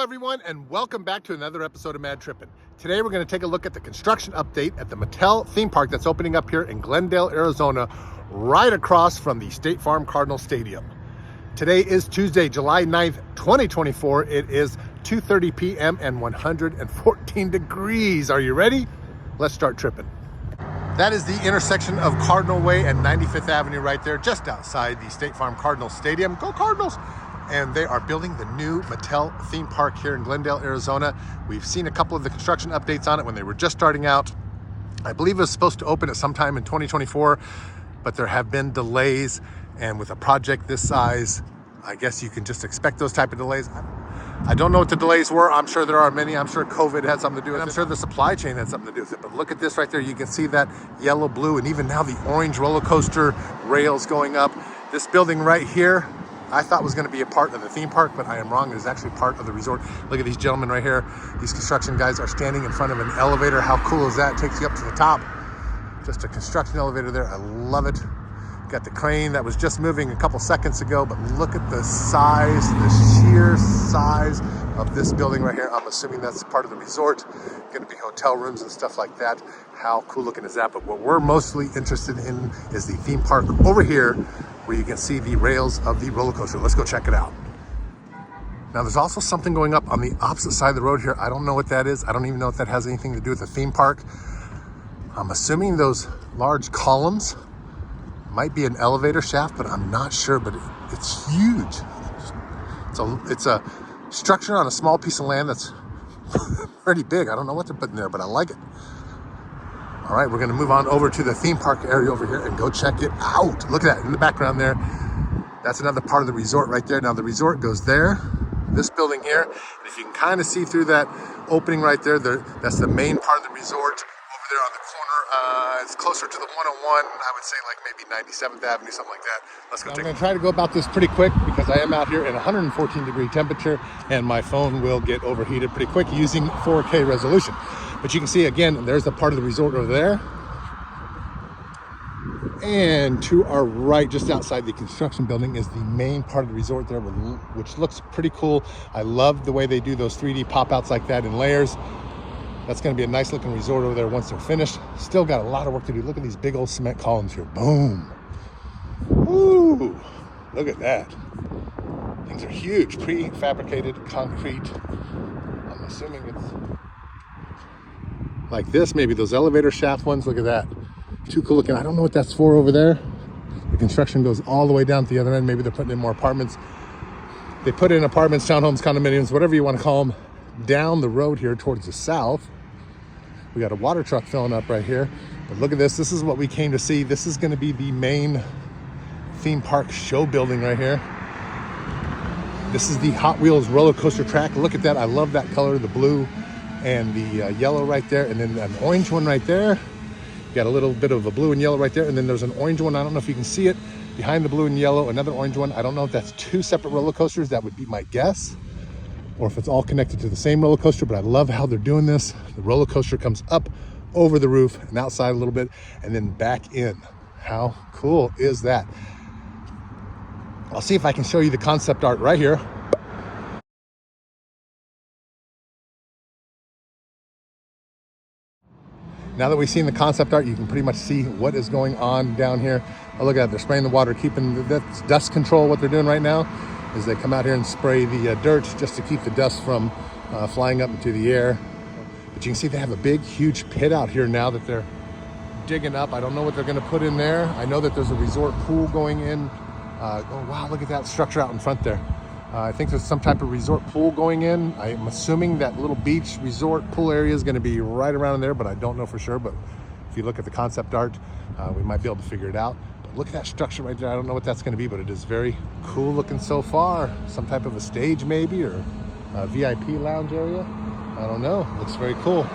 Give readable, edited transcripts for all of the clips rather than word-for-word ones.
everyone, and welcome back to another episode of Mad Trippin'. Today we're going to take a look at the construction update at the Mattel theme park that's opening up here in Glendale, Arizona, right across from the State Farm Cardinal Stadium. Today is Tuesday, July 9th, 2024. It is 2:30 p.m. and 114 degrees. Are you ready? Let's start tripping. That is the intersection of Cardinal Way and 95th Avenue right there, just outside the State Farm Cardinal Stadium. Go Cardinals! And they are building the new Mattel theme park here in Glendale, Arizona. We've seen a couple of the construction updates on it when they were just starting out. I believe it was supposed to open at sometime in 2024, but there have been delays. And with a project this size, I guess you can just expect those type of delays. I don't know what the delays were. I'm sure there are many. I'm sure COVID had something to do with it. I'm sure the supply chain had something to do with it. But look at this right there. You can see that yellow, blue, and even now the orange roller coaster rails going up. This building right here, I thought was going to be a part of the theme park, but I am wrong. It is actually part of the resort. Look at these gentlemen right here. These construction guys are standing in front of an elevator. How cool is that? It takes you up to the top. Just a construction elevator there. I love it. Got the crane that was just moving a couple seconds ago, but look at the size, the sheer size of this building right here. I'm assuming that's part of the resort. Going to be hotel rooms and stuff like that. How cool looking is that? But what we're mostly interested in is the theme park over here, where you can see the rails of the roller coaster. Let's go check it out. Now there's also something going up on the opposite side of the road here. I don't know what that is. I don't even know if that has anything to do with the theme park. I'm assuming those large columns might be an elevator shaft, but I'm not sure, but it's huge. It's a structure on a small piece of land that's pretty big. I don't know what they're putting there, but I like it. All right, we're gonna move on over to the theme park area over here and go check it out. Look at that in the background there. That's another part of the resort right there. Now the resort goes there, this building here. And if you can kind of see through that opening right there, that's the main part of the resort. Over there on the corner, it's closer to the 101, I would say like maybe 97th Avenue, something like that. Let's go take a look. I'm gonna try to go about this pretty quick because I am out here in 114 degree temperature and my phone will get overheated pretty quick using 4K resolution. But you can see again, there's the part of the resort over there. And to our right, just outside the construction building, is the main part of the resort there, which looks pretty cool. I love the way they do those 3D pop-outs like that in layers. That's gonna be a nice looking resort over there once they're finished. Still got a lot of work to do. Look at these big old cement columns here. Boom. Woo, look at that. Things are huge, prefabricated concrete. I'm assuming it's like this, maybe those elevator shaft ones. Look at that. Too cool looking. I don't know what that's for over there. The construction goes all the way down to the other end. Maybe they're putting in more apartments. They put in apartments, townhomes, condominiums, whatever you want to call them, down the road here towards the south. We got a water truck filling up right here. But look at this. This is what we came to see. This is going to be the main theme park show building right here. This is the Hot Wheels roller coaster track. Look at that. I love that color, the blue and the yellow right there, and then an orange one right there. You got a little bit of a blue and yellow right there, and then there's an orange one. I don't know if you can see it behind the blue and yellow, another orange one. I don't know if that's two separate roller coasters. That would be my guess, or if it's all connected to the same roller coaster. But I love how they're doing this. The roller coaster comes up over the roof and outside a little bit and then back in. How cool is that? I'll see if I can show you the concept art right here. Now that we've seen the concept art, you can pretty much see what is going on down here. Oh, look at that, they're spraying the water, keeping that's dust control. What they're doing right now is they come out here and spray the dirt just to keep the dust from flying up into the air. But you can see they have a big, huge pit out here now that they're digging up. I don't know what they're gonna put in there. I know that there's a resort pool going in. Oh wow, look at that structure out in front there. I think there's some type of resort pool going in. I'm assuming that little beach resort pool area is going to be right around there, but I don't know for sure. But if you look at the concept art, we might be able to figure it out. But look at that structure right there. I don't know what that's going to be, but it is very cool looking so far. Some type of a stage maybe, or a VIP lounge area. I don't know. Looks very cool.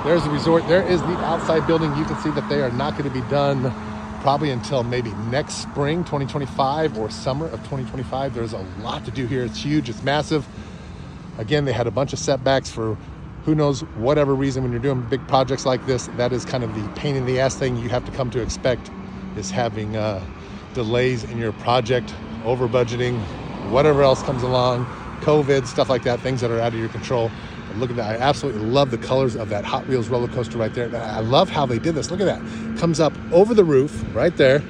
There's the resort. There is the outside building. You can see that they are not going to be done probably until maybe next spring, 2025, or summer of 2025. There's a lot to do here. It's huge, it's massive. Again, they had a bunch of setbacks for who knows whatever reason. When you're doing big projects like this, that is kind of the pain in the ass thing you have to come to expect, is having delays in your project, over budgeting, whatever else comes along. COVID, stuff like that, things that are out of your control. But look at that. I absolutely love the colors of that Hot Wheels roller coaster right there. I love how they did this. Look at that. Comes up over the roof right there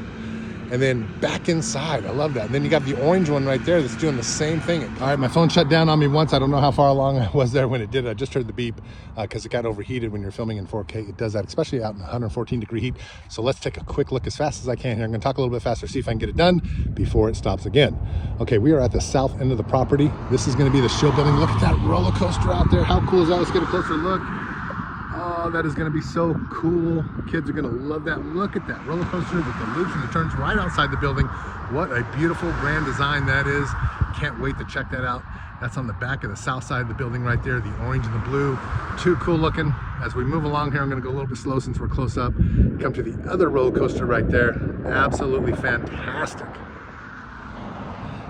and then back inside. I love that. And then you got the orange one right there that's doing the same thing. All right, my phone shut down on me once. I don't know how far along I was there when it did. I just heard the beep because it got overheated when you're filming in 4K. It does that, especially out in 114-degree heat. So let's take a quick look as fast as I can here. I'm gonna talk a little bit faster, see if I can get it done before it stops again. Okay, we are at the south end of the property. This is gonna be the show building. Look at that roller coaster out there. How cool is that? Let's get a closer look. Oh, that is going to be so cool. Kids are going to love that. Look at that roller coaster with the loops and the turns right outside the building. What a beautiful grand design that is. Can't wait to check that out. That's on the back of the south side of the building right there, the orange and the blue. Too cool looking. As we move along here, I'm going to go a little bit slow since we're close up. Come to the other roller coaster right there. Absolutely fantastic.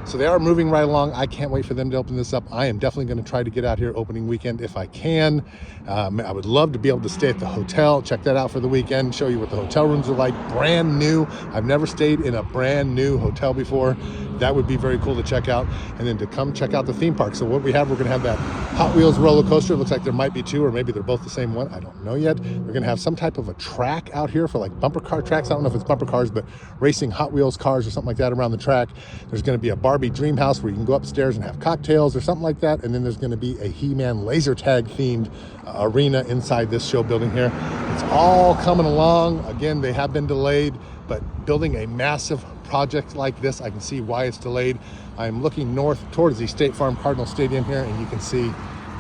So they are moving right along. I can't wait for them to open this up. I am definitely going to try to get out here opening weekend if I can. I would love to be able to stay at the hotel, check that out for the weekend, show you what the hotel rooms are like, brand new. I've never stayed in a brand new hotel before. That would be very cool to check out. And then to come check out the theme park. So what we have, we're going to have that Hot Wheels roller coaster. It looks like there might be two, or maybe they're both the same one. I don't know yet. We're going to have some type of a track out here for like bumper car tracks. I don't know if it's bumper cars, but racing Hot Wheels cars or something like that around the track. There's going to be a Barbie dream house where you can go upstairs and have cocktails or something like that. And then there's going to be a He-Man laser tag themed arena inside this show building here. It's all coming along. Again, they have been delayed, but building a massive project like this, I can see why it's delayed. I'm looking north towards the State Farm Cardinal Stadium here, and you can see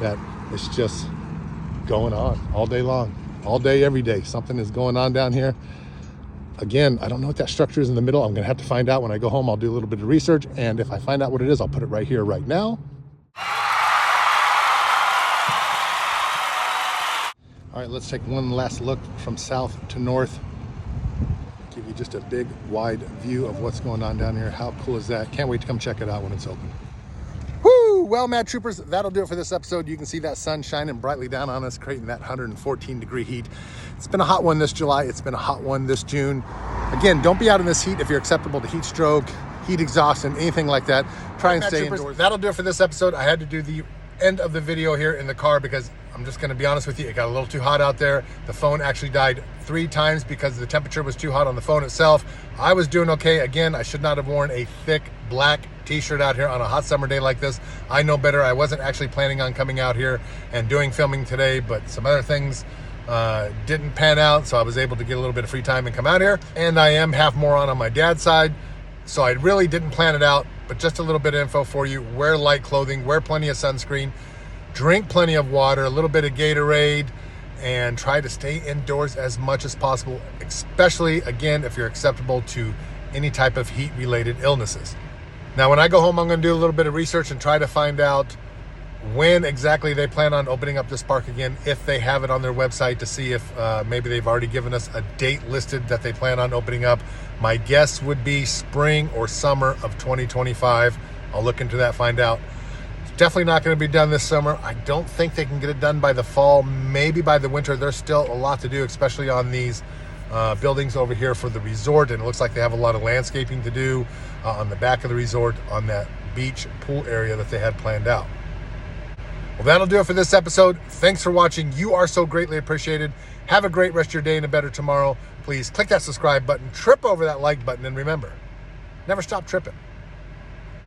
that it's just going on all day long, all day, every day. Something is going on down here. Again, I don't know what that structure is in the middle. I'm gonna have to find out when I go home. I'll do a little bit of research, and if I find out what it is, I'll put it right here, right now. All right, let's take one last look from south to north. Give you just a big, wide view of what's going on down here. How cool is that? Can't wait to come check it out when it's open. Woo! Well, Mad Troopers, that'll do it for this episode. You can see that sun shining brightly down on us, creating that 114-degree heat. It's been a hot one this July. It's been a hot one this June. Again, don't be out in this heat if you're acceptable to heat stroke, heat exhaustion, anything like that. Try and stay indoors. That'll do it for this episode. I had to do the end of the video here in the car because I'm just going to be honest with you, it got a little too hot out there. The phone actually died 3 times because the temperature was too hot on the phone itself. I was doing okay. Again, I should not have worn a thick black t-shirt out here on a hot summer day like this. I know better. I wasn't actually planning on coming out here and doing filming today, but some other things didn't pan out, so I was able to get a little bit of free time and come out here. And I am half moron on my dad's side, so I really didn't plan it out, but just a little bit of info for you. Wear light clothing, wear plenty of sunscreen, drink plenty of water, a little bit of Gatorade, and try to stay indoors as much as possible, especially, again, if you're acceptable to any type of heat-related illnesses. Now, when I go home, I'm going to do a little bit of research and try to find out when exactly they plan on opening up this park again, if they have it on their website, to see if maybe they've already given us a date listed that they plan on opening up. My guess would be spring or summer of 2025. I'll look into that, find out. Definitely not going to be done this summer. I don't think they can get it done by the fall, maybe by the winter. There's still a lot to do, especially on these buildings over here for the resort, and it looks like they have a lot of landscaping to do on the back of the resort, on that beach pool area that they had planned out. Well, that'll do it for this episode. Thanks for watching. You are so greatly appreciated. Have a great rest of your day and a better tomorrow. Please click that subscribe button, trip over that like button, and remember, never stop tripping.